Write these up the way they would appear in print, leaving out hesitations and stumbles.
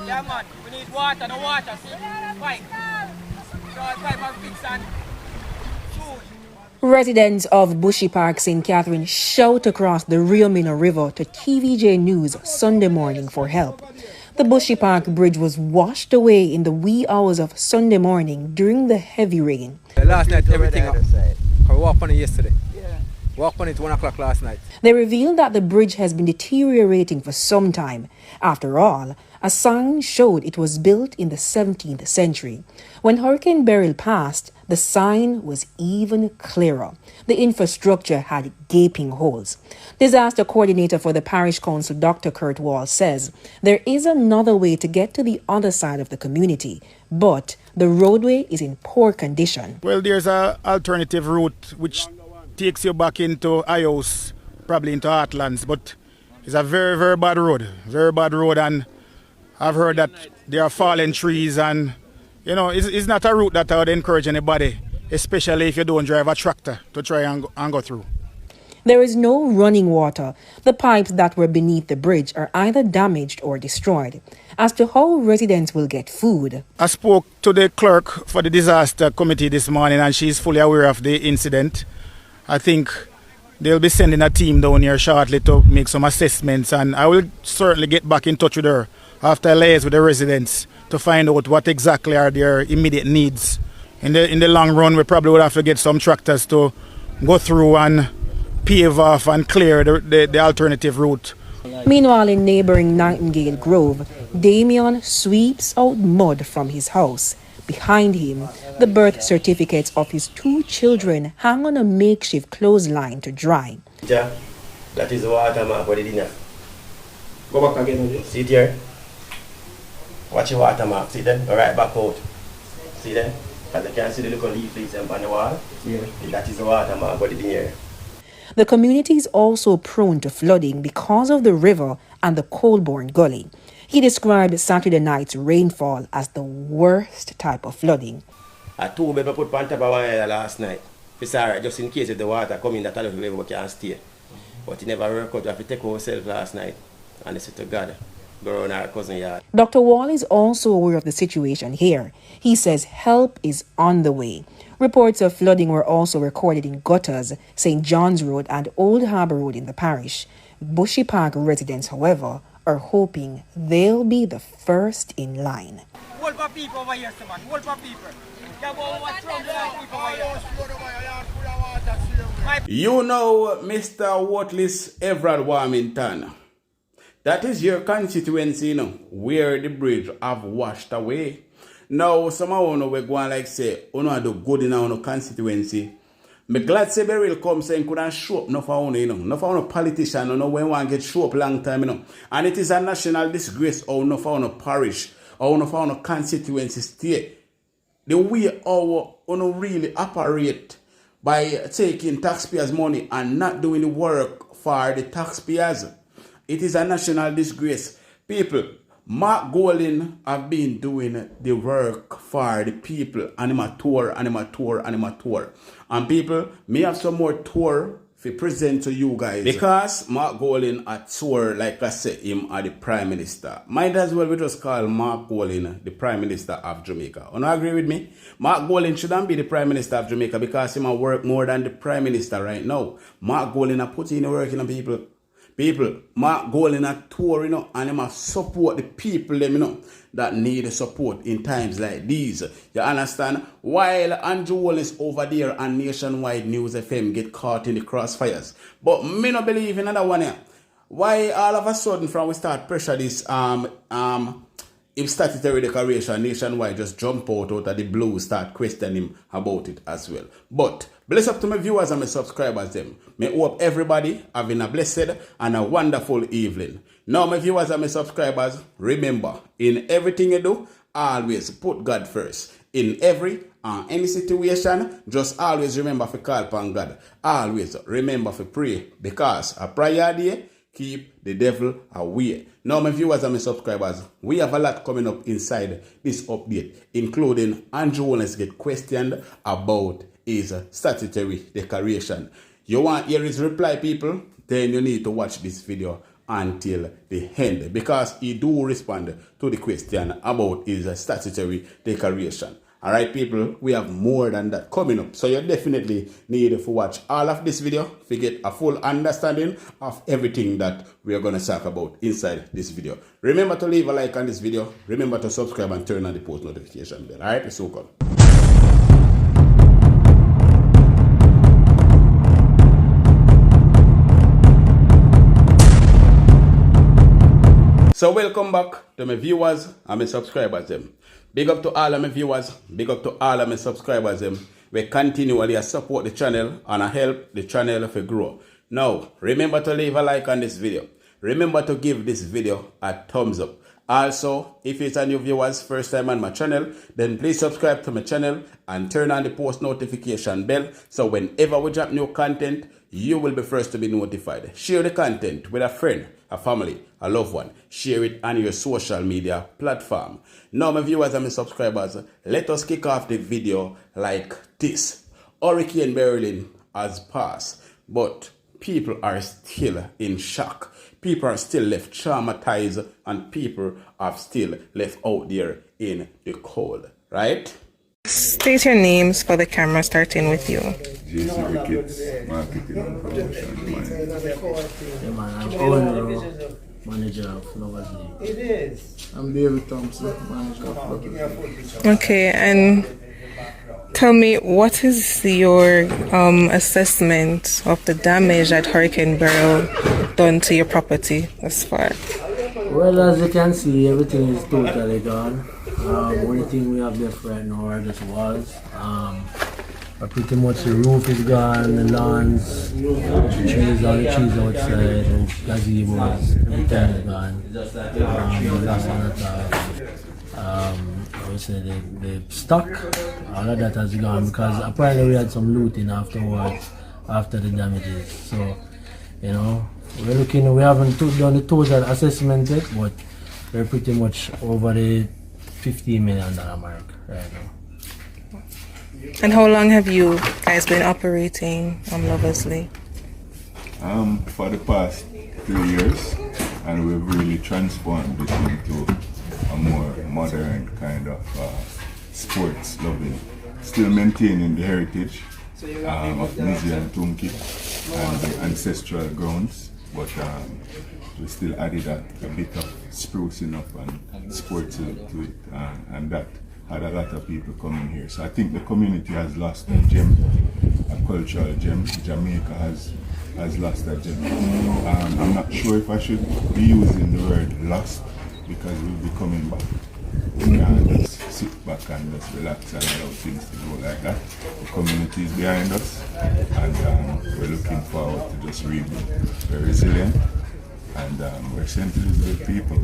Yeah, man. We need water, no water. See? Pipe. So pipe and fix and soon. Residents of Bushy Park, St. Catherine shout across the Rio Minna River to TVJ News Sunday morning for help. The Bushy Park Bridge was washed away in the wee hours of Sunday morning during the heavy rain. Last night, everything up. I walked on it yesterday. Walked on it 1 o'clock last night. They revealed that the bridge has been deteriorating for some time. After all, a sign showed it was built in the 17th century. When Hurricane Beryl passed, the sign was even clearer. The infrastructure had gaping holes. Disaster coordinator for the parish council, Dr. Kurt Wall, says there is another way to get to the other side of the community, but the roadway is in poor condition. Well, there's an alternative route which takes you back into Hughes, probably into Heartlands, but it's a very, very bad road, and I've heard that there are fallen trees, and you know, it's not a route that I would encourage anybody, especially if you don't drive a tractor, to try and go through. There is no running water. The pipes that were beneath the bridge are either damaged or destroyed. As to how residents will get food, I spoke to the clerk for the disaster committee this morning, and she's fully aware of the incident. I think they'll be sending a team down here shortly to make some assessments, and I will certainly get back in touch with her after I liaise with the residents to find out what exactly are their immediate needs. In the long run, we probably would have to get some tractors to go through and pave off and clear the alternative route. Meanwhile, in neighboring Nightingale Grove, Damien sweeps out mud from his house. Behind him, the birth certificates of his 2 children hang on a makeshift clothesline to dry. Yeah, that is the water mark for the dinner. Go back again. See it here. Watch your water mark. See then? Go right back out. See then? And you can see the little leaflets on the wall. Yeah. That is the water mark for the dinner. The community is also prone to flooding because of the river and the Colborne Gully. He described Saturday night's rainfall as the worst type of flooding. I 2 bed I put on top of one last night. It's alright, just in case if the water come in, that I don't know if we can stay. But it never worked out. We have to take ourselves last night. And I said to God, go around our cousin yard. Dr. Wall is also aware of the situation here. He says help is on the way. Reports of flooding were also recorded in gutters, St. John's Road and Old Harbour Road in the parish. Bushy Park residents, however, are hoping they'll be the first in line. Whole for people over here, man. Whole for people. You know, Mr. Worthless Everard Warmington. That is your constituency, you know, where the bridge have washed away. Now, some of you we go and like say, you know, do good in our constituency. I'm glad say Beryl come saying couldn't show up no for you know, no for a politician, you know, when one get show up long time, you know. And it is a national disgrace or no for a parish or no for a constituency state. The way our really operate by taking taxpayers' money and not doing the work for the taxpayers. It is a national disgrace. People, Mark Golin have been doing the work for the people. And him a tour. And people, me have some more tour to present to you guys. Because Mark Golin a tour, like I said, him are the Prime Minister. Might as well we just call Mark Golin the Prime Minister of Jamaica. You don't agree with me? Mark Golin shouldn't be the Prime Minister of Jamaica because he might work more than the Prime Minister right now. Mark Golin a put in the work, you know, people. People, Mark Golin a tour, you know, and he must support the people, them, you know, that need support in times like these. You understand? While Andrew Holness over there and Nationwide News FM get caught in the crossfires. But me not believe in another one here. Why all of a sudden from we start pressure this if statutory declaration nationwide just jump out of the blue, start questioning him about it as well. But bless up to my viewers and my subscribers them. May hope everybody having a blessed and a wonderful evening. Now my viewers and my subscribers, remember, in everything you do, always put God first. In every and any situation, just always remember to call upon God. Always remember to pray, because a prayer day keep the devil away. Now, my viewers and my subscribers, we have a lot coming up inside this update, including Andrew Holness get questioned about his statutory declaration. You want to hear his reply, people? Then you need to watch this video until the end, because he do respond to the question about his statutory declaration. All right, people, we have more than that coming up. So you definitely need to watch all of this video to get a full understanding of everything that we are going to talk about inside this video. Remember to leave a like on this video. Remember to subscribe and turn on the post notification bell. All right, so come. So welcome back to my viewers and my subscribers them. Big up to all of my viewers, big up to all of my subscribers them. We continually support the channel and help the channel to grow. Now, remember to leave a like on this video. Remember to give this video a thumbs up. Also, if it's a new viewers first time on my channel, then please subscribe to my channel and turn on the post notification bell, so whenever we drop new content, you will be first to be notified. Share the content with a friend, a family, a loved one. Share it on your social media platform. Now, my viewers and my subscribers, let us kick off the video like this. Hurricane Beryl has passed, but people are still in shock. People are still left traumatized, and people are still left out there in the cold, right? State your names for the camera, starting with you. JC Ricketts, Marketing and Promotion Manager. Yeah, man, I'm owner, manager of Lovers League. I'm David Thompson, manager of Lovers League. Okay, and tell me, what is your assessment of the damage that Hurricane Beryl done to your property thus far? Well, as you can see, everything is totally gone. Only thing we have left right now are just walls. Pretty much the roof is gone, the lawns, the trees outside, and gazebos, everything is gone. The last one I would say the stock, all of that has gone, because apparently we had some looting afterwards, after the damages. So, you know, we haven't done the total assessment yet, but we're pretty much over the $15 million mark right now. And how long have you guys been operating Lovers League? For the past 3 years, and we've really transformed it into a more modern kind of sports loving, still maintaining the heritage of Nizi and Tunki and the ancestral grounds, but we still added a bit of sprucing up and sports to it, and that had a lot of people coming here. So I think the community has lost a gem, a cultural gem. Jamaica has lost a gem. I'm not sure if I should be using the word lost, because we'll be coming back. We can't just sit back and just relax and allow things to go like that. The community is behind us, and we're looking forward to just rebuild. We're resilient, and we're St. Elizabeth people.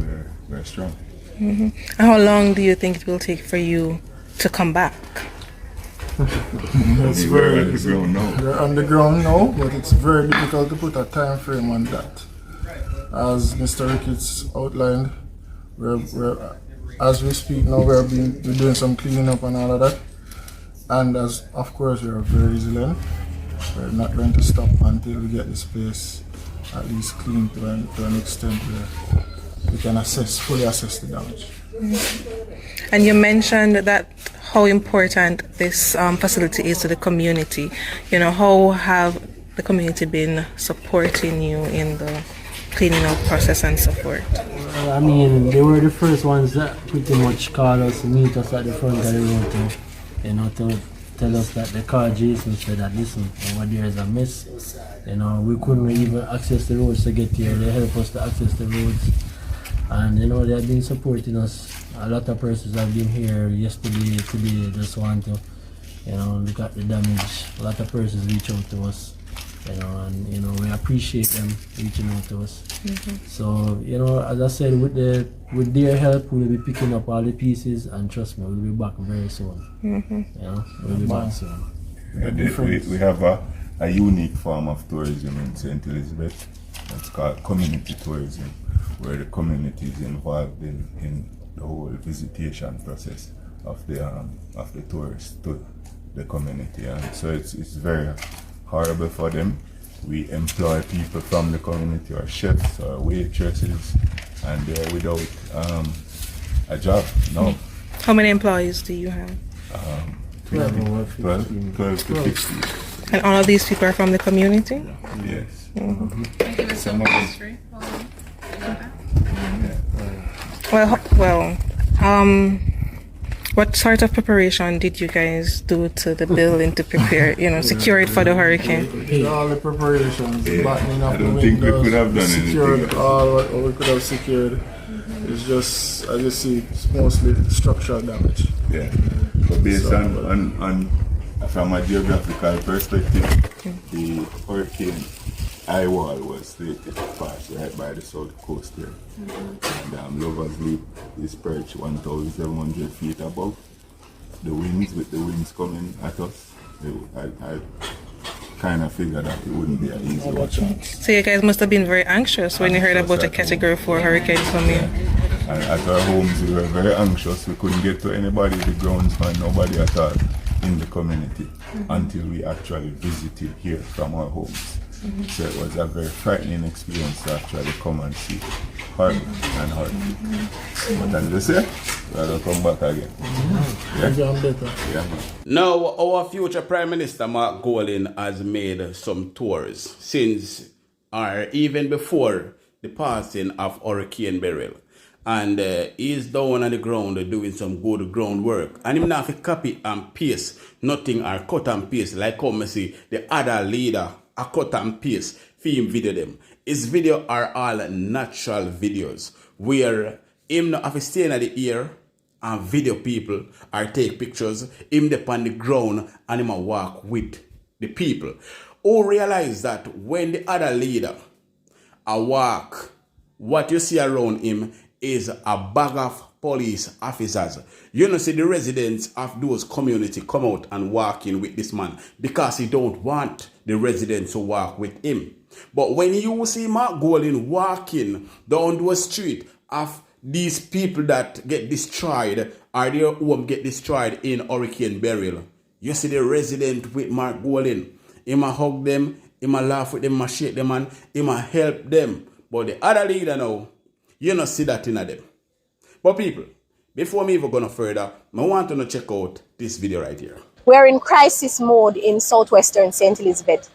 We're strong. Mm-hmm. And how long do you think it will take for you to come back? We're underground now. We're underground now, but it's very difficult to put a time frame on that. As Mr. Ricketts outlined, we're as we speak now, we're doing some cleaning up and all of that. And as of course we are very resilient. We're not going to stop until we get this place at least clean to an extent where we can fully assess the damage. Mm-hmm. And you mentioned that how important this facility is to the community. You know, how have the community been supporting you in the cleaning up process and so forth? I mean, they were the first ones that pretty much called us, meet us at the front of the road to tell us that the car Jason said that, listen, over there is a mess. You know, we couldn't even access the roads to get here. They helped us to access the roads. And you know, they have been supporting us. A lot of persons have been here yesterday, today, just want to, look at the damage. A lot of persons reach out to us, and we appreciate them reaching out to us. Mm-hmm. So, as I said, with their help, we'll be picking up all the pieces, and trust me, we'll be back very soon. Mm-hmm. We'll be back soon. We have a unique form of tourism in St. Elizabeth. It's called community tourism, where the community is involved in the whole visitation process of the tourists to the community, and so it's very horrible for them we employ people from the community, or chefs or waitresses, and they're without a job now. How many employees do you have? 12 to 15. And all of these people are from the community? Yes. Some of them. Well, what sort of preparation did you guys do to the building to prepare, secure it for the hurricane? All the preparations, buttoning up I the don't think we windows, could have done secured anything. all what we could have secured. It's just, as you see, it's mostly structural damage. Yeah. But based on from a geographical perspective, the hurricane eye wall was slated to pass right by the south coast there. And Lover's Leap is perched 1,700 feet above the winds. With the winds coming at us, I kind of figured that it wouldn't be an easy watch out. So you guys must have been very anxious when you heard about a Category 4 hurricane coming. And at our homes, we were very anxious. We couldn't get to anybody, the groundsman, nobody at all in the community until we actually visited here from our homes. So it was a very frightening experience to actually come and see horrible and horrible. But as I say, we'll come back again. Yeah, man. Now, our future Prime Minister Mark Golding has made some tours since or even before the passing of Hurricane Beryl. And he's down on the ground doing some good groundwork. And him not have to copy and paste nothing or cut and paste like how I see the other leader a cut and paste film video them. His video are all natural videos where him not have to stay in the air and video people or take pictures. Him up on the ground and him a walk with the people. Who realize that when the other leader a walk, what you see around him is a bag of police officers. You know, see the residents of those community come out and walk in with this man because he don't want the residents to walk with him. But when you see Mark Golding walking down the street of these people that get destroyed or their home get destroyed in Hurricane Beryl, you see the resident with Mark Golding. He might hug them, he might laugh with them, he might shake them, and he might help them. But the other leader now, you don't see that in them. But people, before me even go further, I want to check out this video right here. We're in crisis mode in southwestern St. Elizabeth.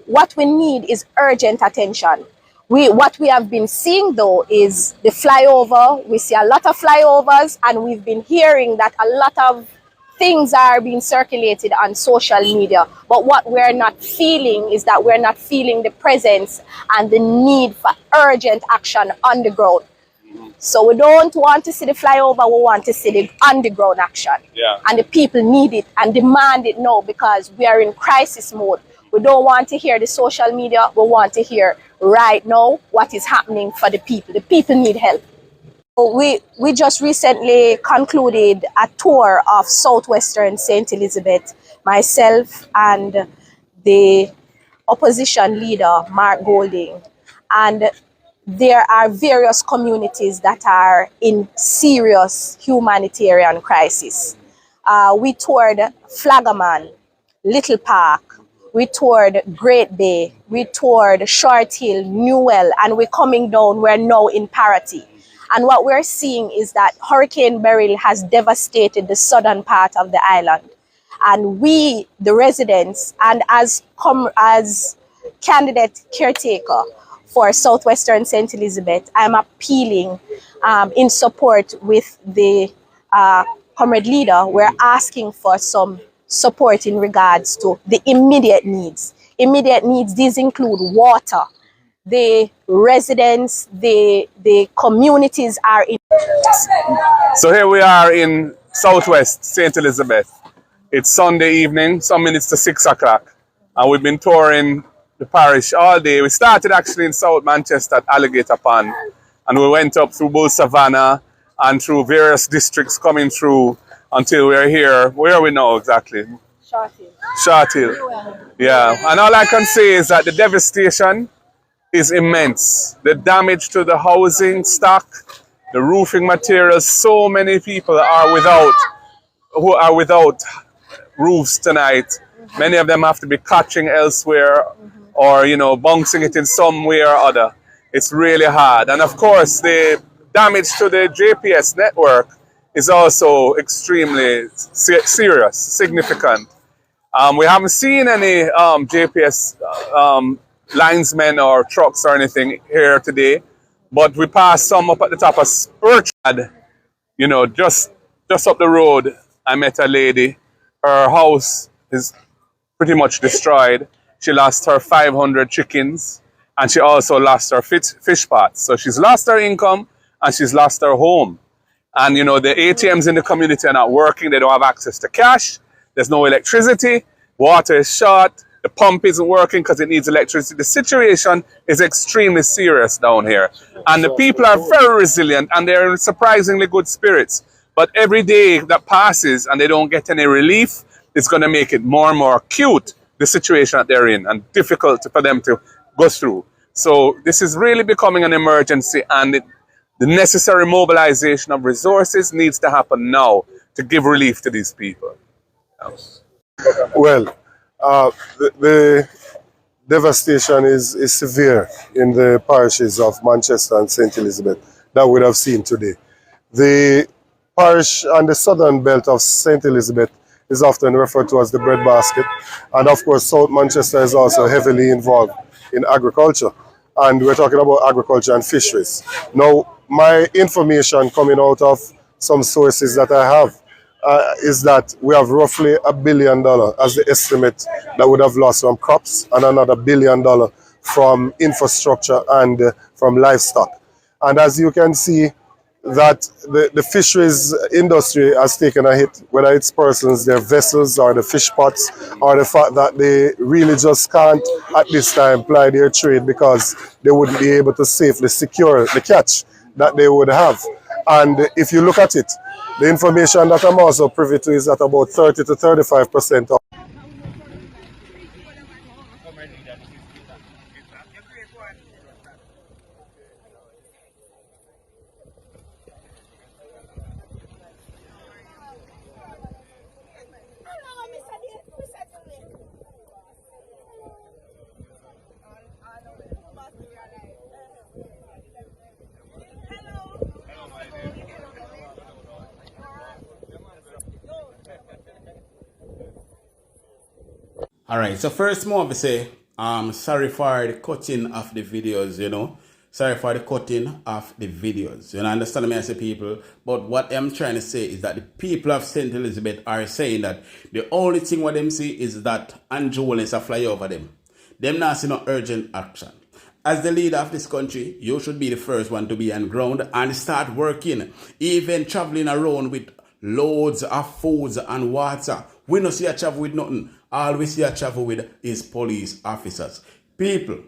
What we need is urgent attention. What we have been seeing though is the flyover. We see a lot of flyovers, and we've been hearing that a lot of things are being circulated on social media. But what we're not feeling is that we're not feeling the presence and the need for urgent action on the ground. So we don't want to see the flyover, we want to see the underground action. Yeah. And the people need it and demand it now because we are in crisis mode. We don't want to hear the social media, we want to hear right now what is happening for the people. The people need help. We just recently concluded a tour of southwestern St. Elizabeth, myself and the opposition leader, Mark Golding. And there are various communities that are in serious humanitarian crisis. We toured Flagaman, Little Park, we toured Great Bay, we toured Short Hill, Newell, and we're coming down, we're now in Parity. And what we're seeing is that Hurricane Beryl has devastated the southern part of the island. And we, the residents, and as candidate caretaker for southwestern St. Elizabeth, I'm appealing in support with the comrade leader. We're asking for some support in regards to the immediate needs. Immediate needs, these include water. The residents, the communities are in. So here we are in Southwest St. Elizabeth. It's Sunday evening, some minutes to 6 o'clock, and we've been touring the parish all day. We started actually in South Manchester at Alligator Pond, and we went up through Bull Savannah and through various districts coming through until we're here. Where are we now exactly? Short Hill. Short Hill. Yeah, and all I can say is that the devastation is immense. The damage to the housing stock, the roofing materials, so many people are without roofs tonight. Many of them have to be catching elsewhere. or, you know, bouncing it in some way or other. It's really hard. And of course, the damage to the JPS network is also extremely serious, significant. We haven't seen any JPS linesmen or trucks or anything here today, but we passed some up at the top of Spurchad. You know, just up the road, I met a lady. Her house is pretty much destroyed. She lost her 500 chickens, and she also lost her fish pots. So she's lost her income, and she's lost her home. And, you know, the ATMs in the community are not working. They don't have access to cash. There's no electricity. Water is short. The pump isn't working because it needs electricity. The situation is extremely serious down here. And the people are very resilient, and they're in surprisingly good spirits. But every day that passes and they don't get any relief, it's going to make it more and more acute, the situation that they're in, and difficult for them to go through. So this is really becoming an emergency, and the necessary mobilization of resources needs to happen now to give relief to these people. Well, the devastation is severe in the parishes of Manchester and St. Elizabeth that we have seen today. The parish on the southern belt of St. Elizabeth is often referred to as the breadbasket, and of course South Manchester is also heavily involved in agriculture, and we're talking about agriculture and fisheries. Now, my information coming out of some sources that I have is that we have roughly $1 billion as the estimate that would have lost from crops, and another $1 billion from infrastructure and from livestock. And as you can see, that the fisheries industry has taken a hit, whether it's persons, their vessels, or the fish pots, or the fact that they really just can't at this time ply their trade because they wouldn't be able to safely secure the catch that they would have. And if you look at it, the information that I'm also privy to is that about 30 to 35% of All right, so first more to say, sorry for the cutting of the videos, you know. Sorry for the cutting of the videos. You know, understand me, I say people, but what I'm trying to say is that the people of St. Elizabeth are saying that the only thing what them see is that Andrew Holness are fly over them. Them not see no urgent action. As the leader of this country, you should be the first one to be on ground and start working, even traveling around with loads of foods and water. We don't see a travel with nothing. All we see a travel with is police officers. People,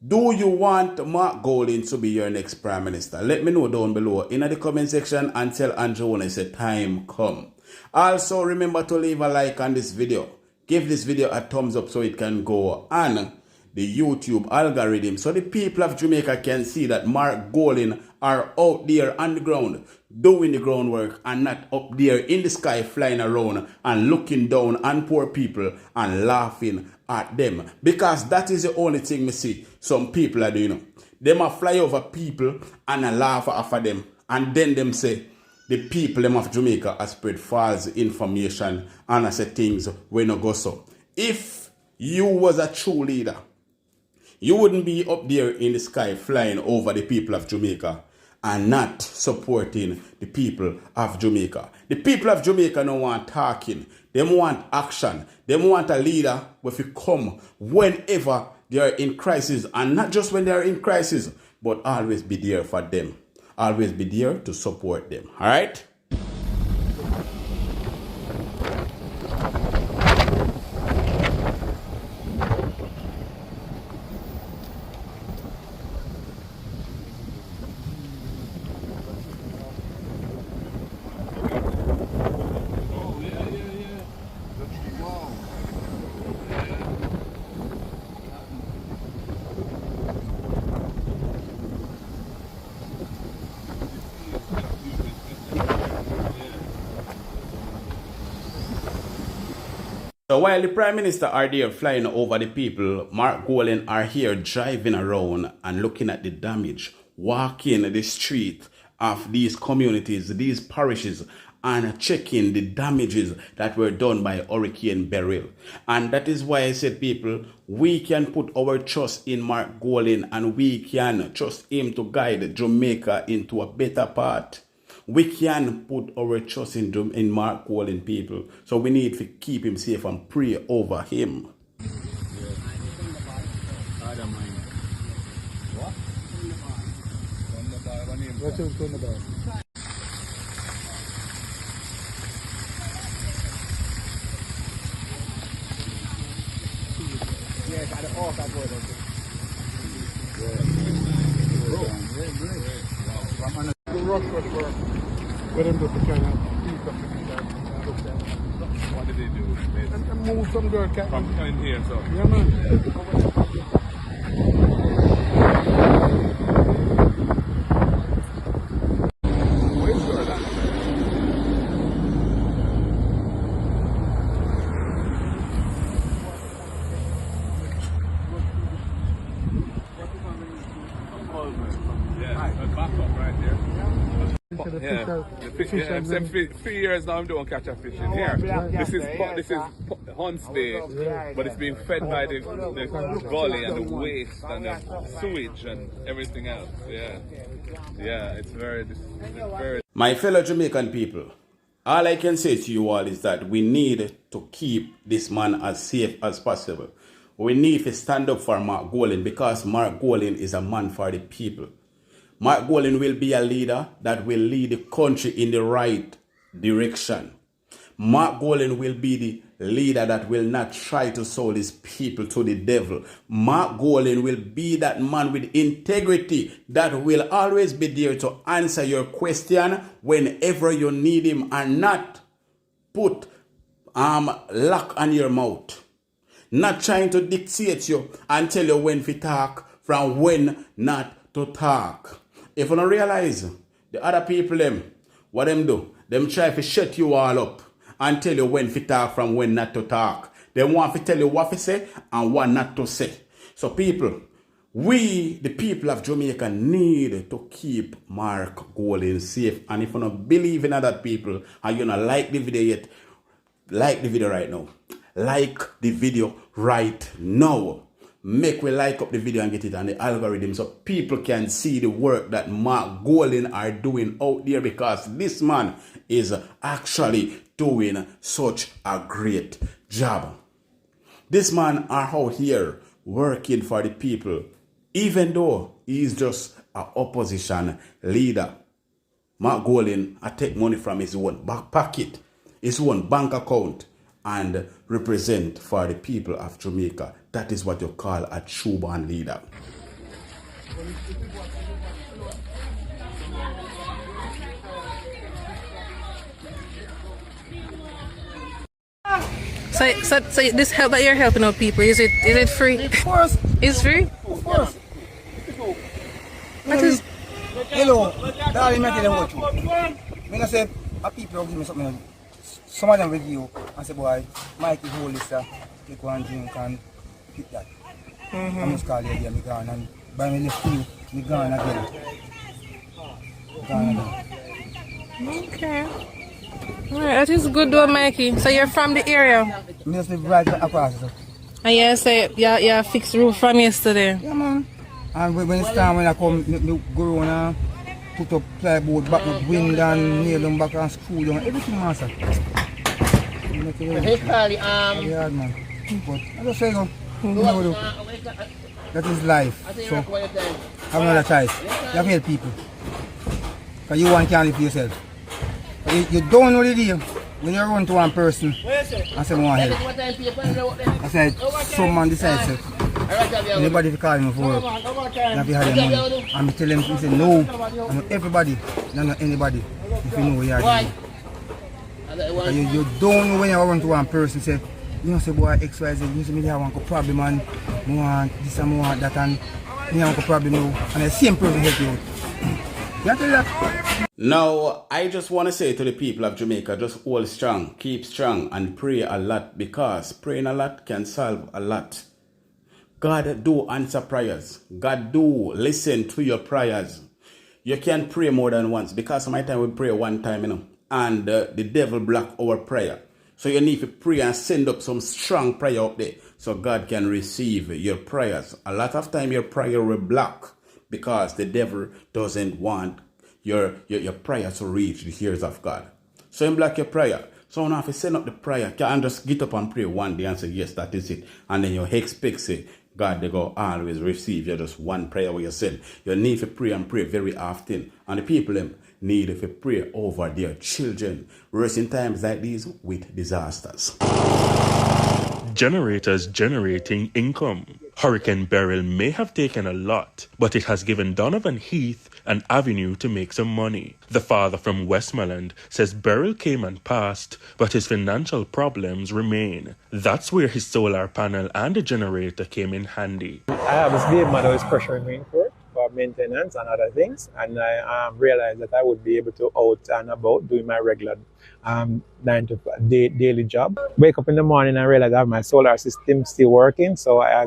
do you want Mark Golding to be your next Prime Minister? Let me know down below in the comment section and tell Andrew when the time come. Also, remember to leave a like on this video. Give this video a thumbs up so it can go on the YouTube algorithm, so the people of Jamaica can see that Mark Golding are out there on the ground doing the groundwork and not up there in the sky flying around and looking down on poor people and laughing at them. Because that is the only thing we see some people are doing. Them a fly over people and a laugh after them, and then them say the people them of Jamaica are spread false information and I say things when no go so. If you was a true leader, you wouldn't be up there in the sky flying over the people of Jamaica and not supporting the people of Jamaica. The people of Jamaica don't want talking. They want action. They want a leader who will come whenever they are in crisis, and not just when they are in crisis, but always be there for them. Always be there to support them. All right? So while the Prime Minister are there flying over the people, Mark Golan are here driving around and looking at the damage, walking the street of these communities, these parishes, and checking the damages that were done by Hurricane Beryl. And that is why I said, people, we can put our trust in Mark Golan and we can trust him to guide Jamaica into a better path. We can put our trust in Mark Golan, people. So we need to keep him safe and pray over him. What them do to kind of What did they do? and move some girl From in here, so. Yeah, man. Where's Jordan? Yeah, the backup right there. Yeah, I'm saying 3 years now I'm doing catch a fish in here. This is Hunts Day, but it's being fed by the gully and the waste and the sewage and everything else. Yeah, it's very. My fellow Jamaican people, all I can say to you all is that we need to keep this man as safe as possible. We need to stand up for Mark Golan because Mark Golan is a man for the people. Mark Golan will be a leader that will lead the country in the right direction. Mark Golan will be the leader that will not try to sell his people to the devil. Mark Golan will be that man with integrity that will always be there to answer your question whenever you need him and not put lock on your mouth. Not trying to dictate you and tell you when to talk from when not to talk. If you don't realize, the other people, what them do? Them try to shut you all up and tell you when to talk from when not to talk. They want to tell you what to say and what not to say. So people, we, the people of Jamaica, need to keep Mark Golan safe. And if you don't believe in other people and you don't like the video yet, like the video right now. Like the video right now. Make we like up the video and get it on the algorithm so people can see the work that Mark Golan are doing out there, because this man is actually doing such a great job. This man are out here working for the people, even though he's just an opposition leader. Mark Golan take money from his own back pocket, his own bank account, and represent for the people of Jamaica. That is what you call a true born leader. So this help that you're helping out people, is it free? Of course. It's free? Of course. What is? Hello, darling, I tell you what you. When I say a people give me something, some of them will give you and say, boy, Mike is whole list, take one drink and pick that. I must call you again, I'm gone, and by me left you, I'm gone again. Okay. Alright, that is good though, Mikey. So you're from the area? I just live right across. And you say you fixed roof from yesterday? Yeah, man. And when it's time when I come, me go around and put up plywood back with wind and nail them back and screw them, everything, man, sir. Yeah, man. But I just say, that is life. So, have another choice. You have to help people. Because you want can't live for yourself. You don't know the deal when you run to one person and say, I want help. I said, some man decides to. Anybody if you call him for work, you have to have the money. And I tell him, he said, no, I know everybody, not anybody, if you know what you are doing. You don't know when you run to one person, say, you know, say, boy, Exp0se, you say, me have one problem, and I want this and I want that, and me have one problem now. And the same person help you out. Now, I just want to say to the people of Jamaica, just hold strong, keep strong, and pray a lot, because praying a lot can solve a lot. God do answer prayers. God do listen to your prayers. You can pray more than once, because sometimes we pray one time, and the devil block our prayer. So you need to pray and send up some strong prayer up there so God can receive your prayers. A lot of time your prayer will block because the devil doesn't want your prayer to reach the ears of God. So you block your prayer. So now if you send up the prayer, you can just get up and pray one day and say, yes, that is it. And then you expect, say, God, they go always receive you just one prayer where you send. You need to pray and pray very often. And the people need to pray over their children. Worse in times like these with disasters. Generators generating income. Hurricane Beryl may have taken a lot, but it has given Donovan Heath an avenue to make some money. The father from Westmoreland says Beryl came and passed, but his financial problems remain. That's where his solar panel and the generator came in handy. I have a slave mother who is pressuring me in court for maintenance and other things, and I realized that I would be able to out and about doing my regular 9 to 5 daily job. Wake up in the morning and realize I have my solar system still working, so I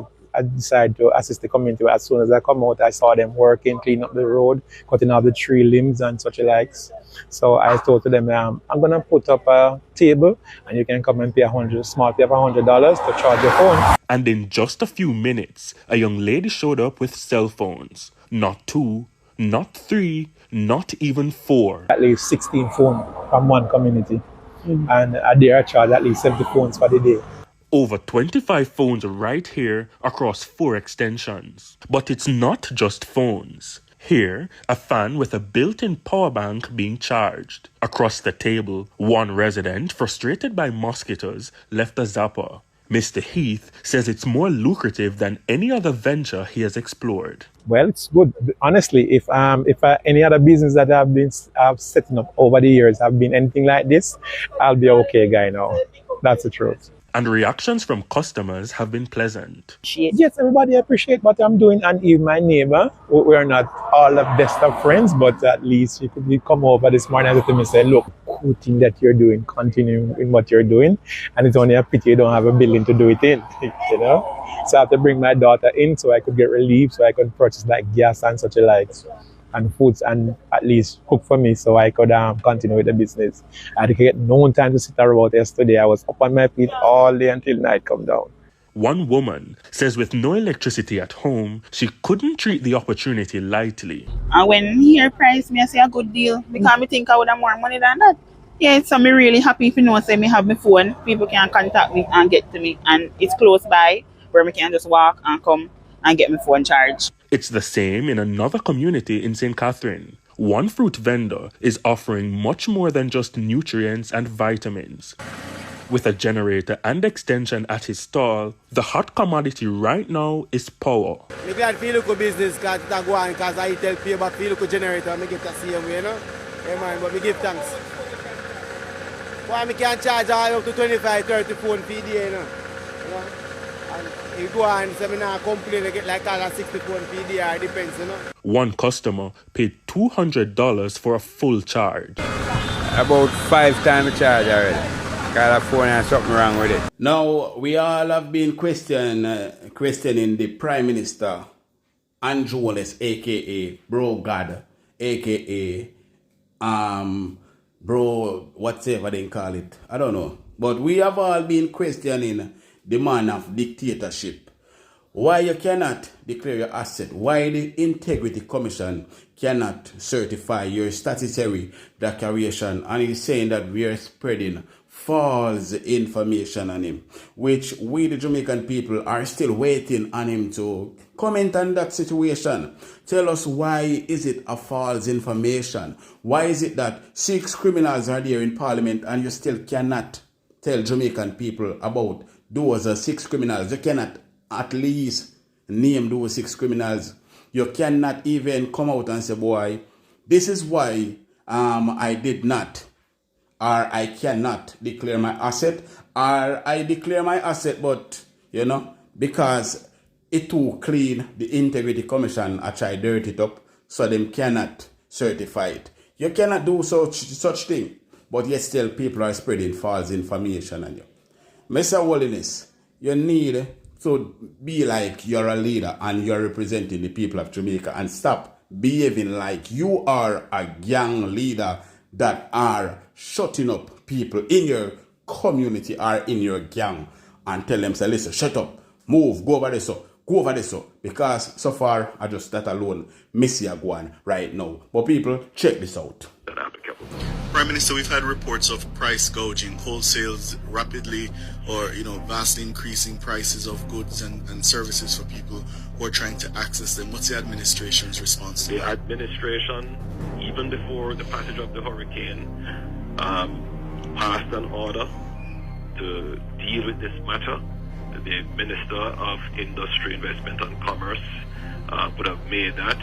decided to assist the community. As soon as I come out, I saw them working, cleaning up the road, cutting out the tree limbs and such likes. So I told to them, I'm going to put up a table and you can come and pay small fee of $100 to charge your phone. And in just a few minutes, a young lady showed up with cell phones. Not 2, not 3, not even 4. At least 16 phones from one community. And I dare charge at least 70 phones for the day. Over 25 phones right here across 4 extensions. But it's not just phones. Here, a fan with a built-in power bank being charged. Across the table, one resident, frustrated by mosquitoes, left a zapper. Mr. Heath says it's more lucrative than any other venture he has explored. Well, it's good. Honestly, if any other business that I've setting up over the years have been anything like this, I'll be okay guy now. That's the truth. And reactions from customers have been pleasant. Yes, everybody appreciate what I'm doing, and even my neighbor. We're not all the best of friends, but at least you could come over this morning and to me say, look, good thing that you're doing, continue in what you're doing, and it's only a pity you don't have a building to do it in, So I have to bring my daughter in so I could get relief, so I could purchase like gas and such likes, and foods, and at least cook for me so I could continue with the business. I had to get no time to sit around yesterday. I was up on my feet all day until night come down. One woman says with no electricity at home, she couldn't treat the opportunity lightly. And when he hear price, me I say a good deal, because me think I would have more money than that. Yeah, so me really happy if you know say me have my phone, people can contact me and get to me, and it's close by where me can just walk and come and get my phone charged. It's the same in another community in St. Catherine. One fruit vendor is offering much more than just nutrients and vitamins. With a generator and extension at his stall, the hot commodity right now is power. I'm glad for local business because it's go on, because I tell people about the local generator and I get to see them, Yeah, man, but we give thanks. Why I can charge up to 25, 30 phone per day, And you go on, so I not complain, I get like all 60 phone per day, it depends, One customer paid $200 for a full charge. About 5 times the charge already. Got a phone and something wrong with it. Now, we all have been questioning the Prime Minister, Holness, a.k.a. Bro God, a.k.a. Bro, whatever they call it. I don't know. But we have all been questioning the man of dictatorship. Why you cannot declare your asset? Why the Integrity Commission cannot certify your statutory declaration? And he's saying that we are spreading false information on him, which we the Jamaican people are still waiting on him to comment on that situation. Tell us, why is it a false information? Why is it that 6 criminals are there in Parliament and you still cannot tell Jamaican people about those 6 criminals? You cannot at least name those 6 criminals. You cannot even come out and say, boy, this is why I did not, or I cannot declare my asset, or I declare my asset, but, because it too clean, the Integrity Commission, I try dirt it up, so them cannot certify it. You cannot do such thing, but yet still people are spreading false information on you. Mr. Holness, you need to be like you're a leader and you're representing the people of Jamaica and stop behaving like you are a gang leader that are shutting up people in your community or in your gang and tell them, say, listen, shut up, move, go over this, go over this, because so far I just that alone miss you going right now. But people, check this out. Prime Minister, we've had reports of price gouging, wholesales rapidly or, vastly increasing prices of goods and services for people who are trying to access them. What's the administration's response to that? The administration, even before the passage of the hurricane, passed an order to deal with this matter. The Minister of Industry, Investment and Commerce would have made that.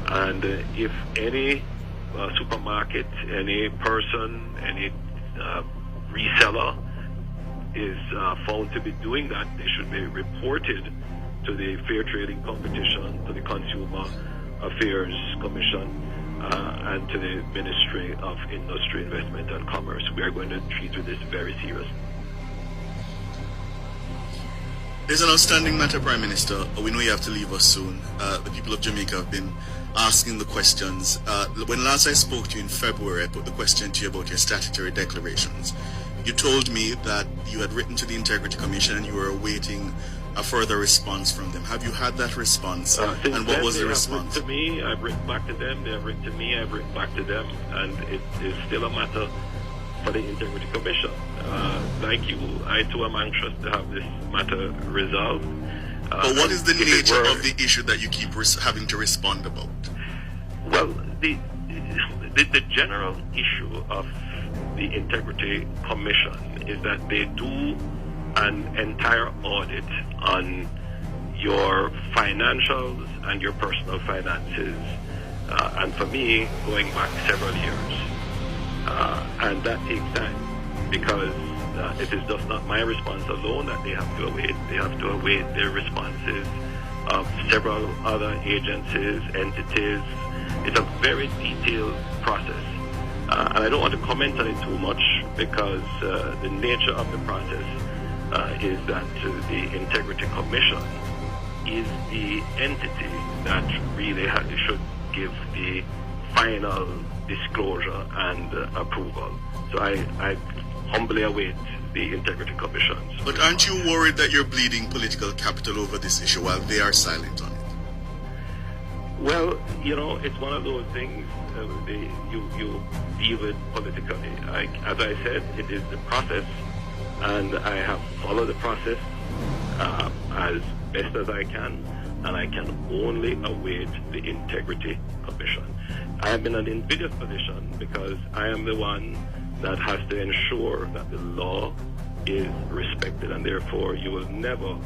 And if any supermarket, any person, any reseller is found to be doing that, they should be reported to the Fair Trading Competition, to the Consumer Affairs Commission, and to the Ministry of Industry, Investment and Commerce. We are going to treat with this very seriously. There's an outstanding matter, Prime Minister. We know you have to leave us soon. The people of Jamaica have been asking the questions. When last I spoke to you in February, I put the question to you about your statutory declarations. You told me that you had written to the Integrity Commission and you were awaiting a further response from them. Have you had that response? And what was the response? To me, I've written back to them. They have written to me. I've written back to them, and it is still a matter for the Integrity Commission. Like you, I too am anxious to have this matter resolved. But what is the nature of the issue that you keep having to respond about? Well, the general issue of the Integrity Commission is that they do an entire audit on your financials and your personal finances, and for me, going back several years. And that takes time because it is just not my response alone that they have to await. They have to await the responses of several other agencies, entities. It's a very detailed process. And I don't want to comment on it too much because the nature of the process is that the Integrity Commission is the entity that really should give the final disclosure and approval. So I humbly await the Integrity Commissions. But aren't you worried that you're bleeding political capital over this issue while they are silent on it? Well, it's one of those things you deal with politically. As I said, it is the process, and I have followed the process as best as I can, and I can only await the Integrity Commission. I am in an invidious position because I am the one that has to ensure that the law is respected, and therefore you will never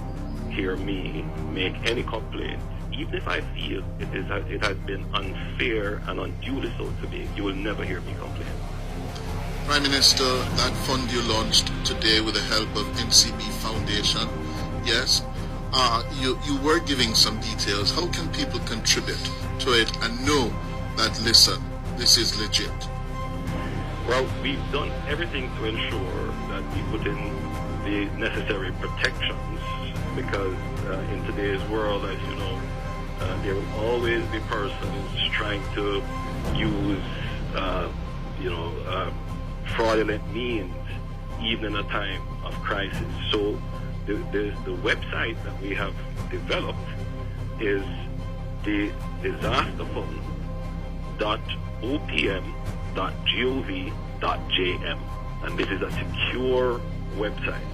hear me make any complaint. Even if I feel it has been unfair and unduly so to me, you will never hear me complain. Prime Minister, that fund you launched today with the help of MCB Foundation, yes, you were giving some details. How can people contribute to it and know that, listen, this is legit? Well, we've done everything to ensure that we put in the necessary protections because in today's world, as you know, there will always be persons trying to use, fraudulent means, even in a time of crisis. So the website that we have developed is the disasterfund.opm.gov.jm, and this is a secure website.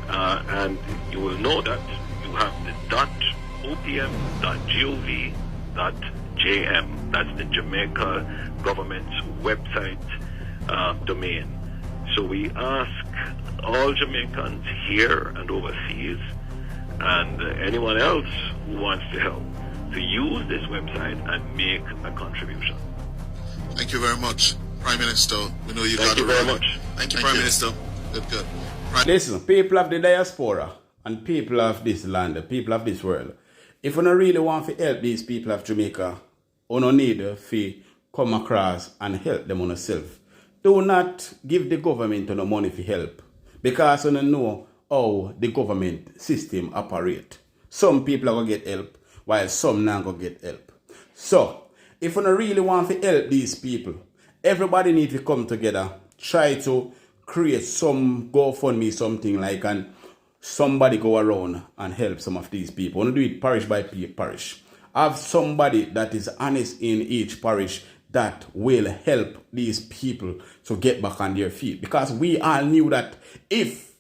And you will know that you have the .opm.gov.jm. That's the Jamaica government's website domain. So we ask all Jamaicans here and overseas and anyone else who wants to help to use this website and make a contribution. Thank you very much, Prime Minister. We know you got Thank you very much. Thank you, Prime Minister. Good. Listen, people of the diaspora and people of this land, the people of this world, if you don't really want to help these people of Jamaica, you don't need to come across and help them on yourself. Do not give the government no money for help, because you don't know how the government system operate. Some people are going to get help, while some not going to get help. So, if you don't really want to help these people, everybody needs to come together, try to create some GoFundMe, something like, and somebody go around and help some of these people. Want to do it parish by parish. Have somebody that is honest in each parish that will help these people to get back on their feet. Because we all knew that if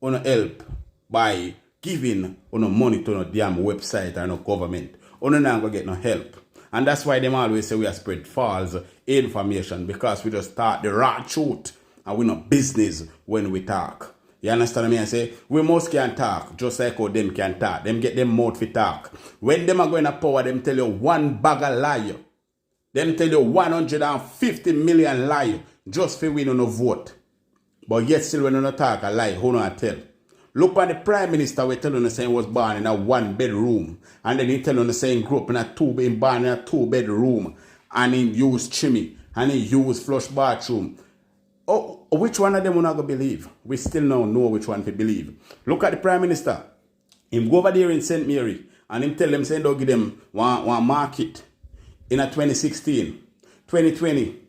we don't help by giving no money to no damn website or no government, we not going to get no help. And that's why them always say we are spread false information, because we just talk the raw truth and we not business when we talk. You understand me? I say, we most can talk, just like how them can talk. Them get them mouth to talk. When them are going to power, them tell you one bag of lie. Them tell you 150 million lie just for win on a vote. But yet still when you not talk a lie, who not tell? Look at the Prime Minister, we tell you saying was born in a 1-bedroom. And then he tell you saying grew up in a born in a 2-bedroom. And he use chimney. And he use flush bathroom. Oh, which one of them we're not going to believe? We still don't know which one to believe. Look at the Prime Minister. Him go over there in St. Mary and him tell them, say, don't give them one market in a 2016. 2020,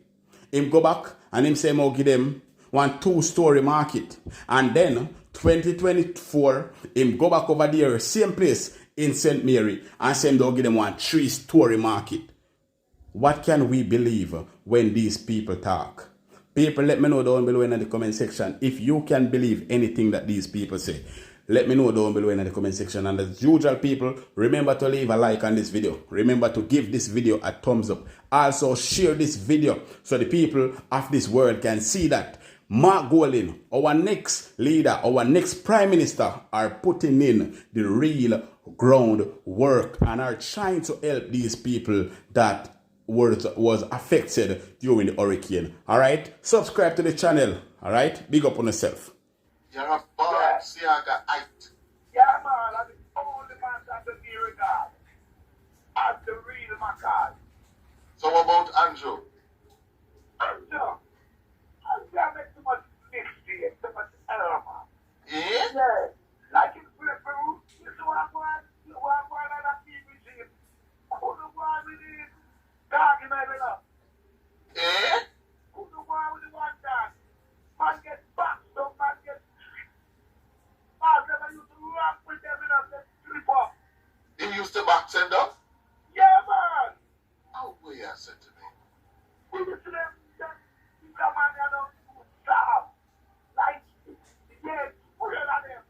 him go back and him say, I'll give them one 2-story market. And then 2024, him go back over there, same place in St. Mary, and say, don't give them one 3-story market. What can we believe when these people talk? People, let me know down below in the comment section if you can believe anything that these people say. Let me know down below in the comment section. And as usual, people, remember to leave a like on this video. Remember to give this video a thumbs up. Also, share this video so the people of this world can see that Mark Golding, our next leader, our next Prime Minister, are putting in the real ground work and are trying to help these people that was affected during the hurricane. Alright? Subscribe to the channel. Alright? Big up on yourself. You're a bad Siaga height. Yeah, man, I'm the only man that the be regard as the real Macad. So what about Andrew? Andrew makes too much mistake, too much error, man. Yeah? Yeah. Like in Peru, you see what I'm going on that TV regime. Who the one with it? Dog, you might know. Eh? Who the one with the one dog? Man gets back, so man gets. Man never used to rock with them in a strip up. He used to box and up? Yeah, man. How will you say to me? We used to them, come on, you know, stop. Like, yeah, put it on them.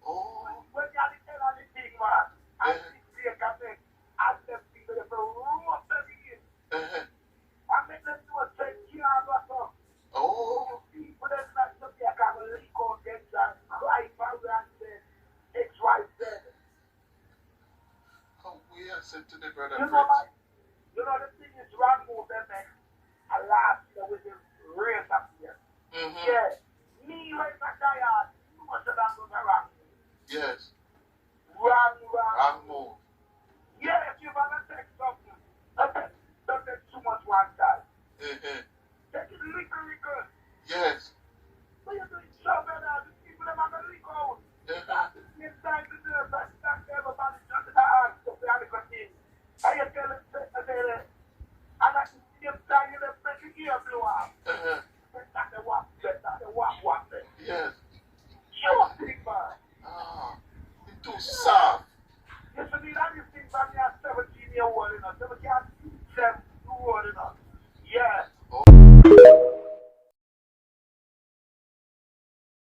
Oh. When you are the tell on the thing, man, and the take a thing, and them people, they roast them in. And make them do a thing, you know, so. Oh. People that not to be a kind of leak on them, and cry for that, X, Y, Z. How will you say to the brother? You know, man,